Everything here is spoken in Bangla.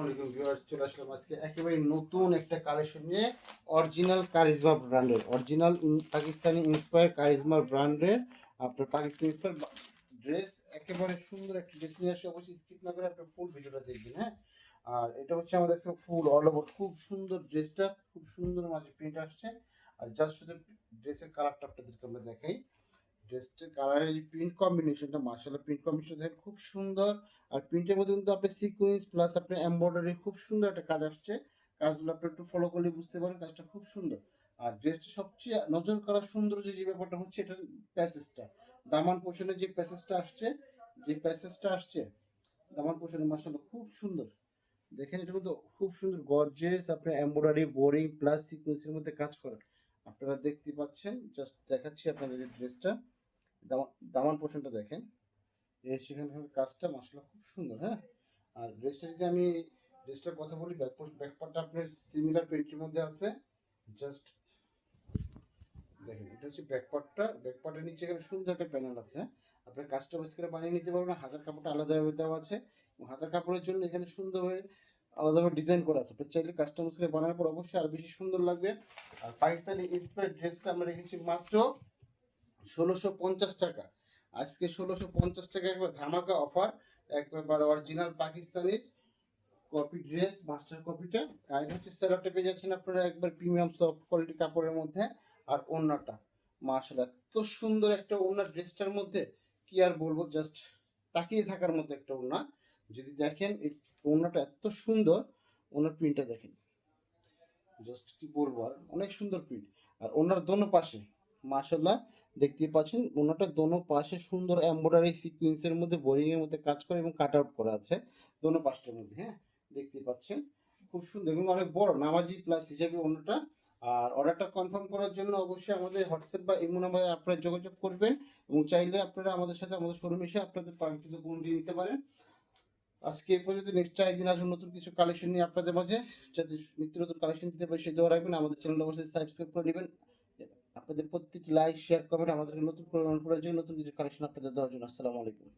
আলাইকুম ভিউয়ার্স, চলে আসলাম আজকে একেবারে নতুন একটা কালেকশন নিয়ে। অরিজিনাল কারিজমা ব্র্যান্ডের, অরিজিনাল পাকিস্তানি ইন্সপায়ার কারিজমা ব্র্যান্ডের আপনার পাকিস্তানি ইন্সপায়ার ড্রেস। একেবারে সুন্দর একটা ড্রেস নিয়ে আসে, অবশ্যই স্কিপ না করে আপনার ফুল ভিডিওটা দেখবেন। হ্যাঁ, আর এটা হচ্ছে আমাদের কাছে ফুল অল ওভার খুব সুন্দর ড্রেসটা, খুব সুন্দর মাঝে প্রিন্ট আসছে। আর জাস্ট শুধু ড্রেসের কালারটা আপনাদেরকে আমরা দেখাই। ড্রেসটার কালারের এই প্রিন্ট কম্বিনেশনটা, মাশাআল্লাহ প্রিন্ট কম্বিনেশন দেখেন খুব সুন্দর। আর প্রিন্টের মধ্যে কিন্তু আপনার সিকোয়েন্স প্লাস আপনার এমব্রয়ডারি খুব সুন্দর একটা কাজ আসছে। কাজগুলো আপনি একটু ফলো করলে বুঝতে পারেন কাজটা খুব সুন্দর। আর ড্রেসটা সবচেয়ে নজর করা সুন্দর যে ব্যাপারটা হচ্ছে এটার প্যাসেজটা, দামান পোর্শনে যে প্যাসেজটা আসছে, যে প্যাসেজটা আসছে দামান পোর্শনে মাশাআল্লাহ খুব সুন্দর। দেখেন এটা কিন্তু খুব সুন্দর গর্জিয়াস আপনার এমব্রয়ডারি বোরিং প্লাস সিকোয়েন্সের মধ্যে কাজ করা আপনারা দেখতে পাচ্ছেন। জাস্ট দেখাচ্ছি আপনাদের এই ড্রেসটা, দামান পোর্শনটা দেখেন, এই সেখানকার কাজটা মাশাআল্লাহ খুব সুন্দর। হ্যাঁ, আর ড্রেসটা যদি আমি ড্রেসটার কথা বলি, ব্যাকপার্টটা আপনার সিমিলার প্রিন্টের মধ্যে আছে। জাস্ট দেখেন এটা হচ্ছে ব্যাকপার্টটা, ব্যাকপার্টের নিচে এখানে সুন্দর একটা প্যানেল আছে। আপনার কাস্টমাইজ করে বানিয়ে নিতে পারবেন। হাতার কাপড়টা আলাদাভাবে দেওয়া আছে এবং হাতার কাপড়ের জন্য এখানে সুন্দরভাবে আলাদাভাবে ডিজাইন করা আছে। আপনি চাইলে কাস্টমাইজ করে বানানোর পর অবশ্যই আরো বেশি সুন্দর লাগবে। আর পাকিস্তানি ইন্সপায়ার্ড ড্রেসটা আমরা রেখেছি মাত্র ১৬৫০ টাকা। আজকে ১৬৫০ টাকা একবার ধামাকা অফার, একবার original Pakistani copy dress, master কপিটা। আর এটা হচ্ছে সেলোটা পেয়ে যাচ্ছেন আপনারা একবার প্রিমিয়াম সফট কোয়ালিটি কাপড়ের মধ্যে। আর ওড়নাটা মাশাআল্লাহ এত সুন্দর একটা ওড়না ড্রেসটার মধ্যে, কি আর বলবো, জাস্ট তাকিয়ে থাকার মতো একটা ওড়না। যদি দেখেন এই ওড়নাটা এত সুন্দর, ওনার প্রিন্টটা দেখেন, জাস্ট কি বলবো, আর অনেক সুন্দর প্রিন্ট। আর ওনার দোনো পাশে মাশাআল্লাহ দেখতে পাচ্ছেন, ওনাটা দোনো পাশে সুন্দর এমব্রয়ডারি সিকোয়েন্সের মধ্যে বোরিং এর মধ্যে কাজ করে এবং কাট আউট করা আছে দোনো পাশটার মধ্যে। হ্যাঁ, দেখতে পাচ্ছেন খুব সুন্দর এবং অনেক বড় নামাজি প্লাস হিসেবে ওনাটা। আর অর্ডারটা কনফার্ম করার জন্য অবশ্যই আমাদের হোয়াটসঅ্যাপ বা ইমো নাম্বারে আপনারা যোগাযোগ করবেন এবং চাইলে আপনারা আমাদের সাথে আমাদের শোরুমে এসে আপনাদের কাঙ্ক্ষিত পণ্যটি নিতে পারেন। আজকে এই পর্যন্ত, নেক্সট একদিন আসুন নতুন কিছু কালেকশন নিয়ে আপনাদের মাঝে। যাতে নিত্য নতুন কালেকশন দিতে পারি সেই দোয়া রাখবেন। আমাদের চ্যানেল অবশ্যই সাবস্ক্রাইব করে নেবেন। আপনাদের প্রত্যেকটি লাইক শেয়ার কমেন্ট আমাদেরকে নতুন করে জন্য, নতুন কিছু কালেকশন আপনাদের দেওয়ার জন্য। আসসালামু আলাইকুম।